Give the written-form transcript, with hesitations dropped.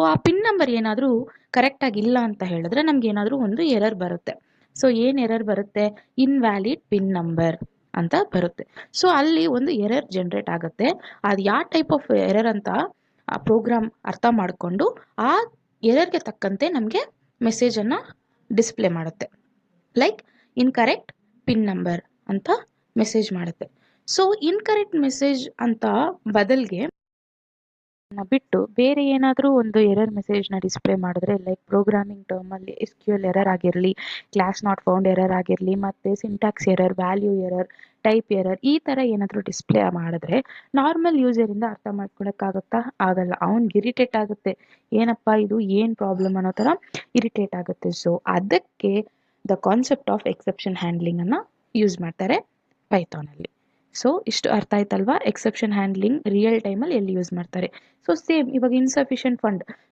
ಆ pin number ಏನಾದರೂ ಕರೆಕ್ಟಾಗಿ ಇಲ್ಲ ಅಂತ ಹೇಳಿದ್ರೆ ನಮ್ಗೆ ಏನಾದರೂ ಒಂದು ಎರರ್ ಬರುತ್ತೆ. ಸೊ ಏನು ಎರರ್ ಬರುತ್ತೆ? ಇನ್ವ್ಯಾಲಿಡ್ ಪಿನ್ ನಂಬರ್ ಅಂತ ಬರುತ್ತೆ. ಸೊ ಅಲ್ಲಿ ಒಂದು ಎರರ್ ಜನರೇಟ್ ಆಗುತ್ತೆ. ಅದು ಯಾವ ಟೈಪ್ ಆಫ್ ಎರರ್ ಅಂತ ಆ ಪ್ರೋಗ್ರಾಮ್ ಅರ್ಥ ಮಾಡಿಕೊಂಡು ಆ ಎರರ್ಗೆ ತಕ್ಕಂತೆ ನಮಗೆ ಮೆಸೇಜನ್ನು ಡಿಸ್ಪ್ಲೇ ಮಾಡುತ್ತೆ. ಲೈಕ್ ಇನ್ಕರೆಕ್ಟ್ ಪಿನ್ ನಂಬರ್ ಅಂತ ಮೆಸೇಜ್ ಮಾಡುತ್ತೆ. ಸೊ ಇನ್ಕರೆಕ್ಟ್ ಮೆಸೇಜ್ ಅಂತ ಬದಲಿಗೆ ಬಿಟ್ಟು ಬೇರೆ ಏನಾದರೂ ಒಂದು ಎರರ್ ಮೆಸೇಜ್ನ ಡಿಸ್ಪ್ಲೇ ಮಾಡಿದ್ರೆ, ಲೈಕ್ ಪ್ರೋಗ್ರಾಮಿಂಗ್ ಟರ್ಮಲ್ಲಿ SQL ಎರರ್ ಆಗಿರಲಿ, ಕ್ಲಾಸ್ ನಾಟ್ ಫೌಂಡ್ ಎರರ್ ಆಗಿರಲಿ, ಮತ್ತು syntax error, value error, type error, ಈ ಥರ ಏನಾದರೂ ಡಿಸ್ಪ್ಲೇ ಮಾಡಿದ್ರೆ ನಾರ್ಮಲ್ ಯೂಸರಿಂದ ಅರ್ಥ ಮಾಡ್ಕೊಳಕ್ಕಾಗುತ್ತಾ? ಆಗಲ್ಲ. ಅವ್ನಿಗೆ ಇರಿಟೇಟ್ ಆಗುತ್ತೆ, ಏನಪ್ಪ ಇದು ಏನು ಪ್ರಾಬ್ಲಮ್ ಅನ್ನೋ ಥರ ಇರಿಟೇಟ್ ಆಗುತ್ತೆ. ಸೊ ಅದಕ್ಕೆ ದ ಕಾನ್ಸೆಪ್ಟ್ ಆಫ್ ಎಕ್ಸೆಪ್ಷನ್ ಹ್ಯಾಂಡ್ಲಿಂಗನ್ನು ಯೂಸ್ ಮಾಡ್ತಾರೆ ಪೈಥಾನಲ್ಲಿ. ಸೊ ಇಷ್ಟು ಅರ್ಥ ಆಯ್ತಲ್ವಾ? ಎಕ್ಸೆಪ್ಷನ್ ಹ್ಯಾಂಡ್ಲಿಂಗ್ ರಿಯಲ್ ಟೈಮಲ್ಲಿ ಎಲ್ಲಿ ಯೂಸ್ ಮಾಡ್ತಾರೆ. ಸೊ ಸೇಮ್ ಇವಾಗ ಇನ್ಸಫಿಷಿಯೆಂಟ್ ಫಂಡ್,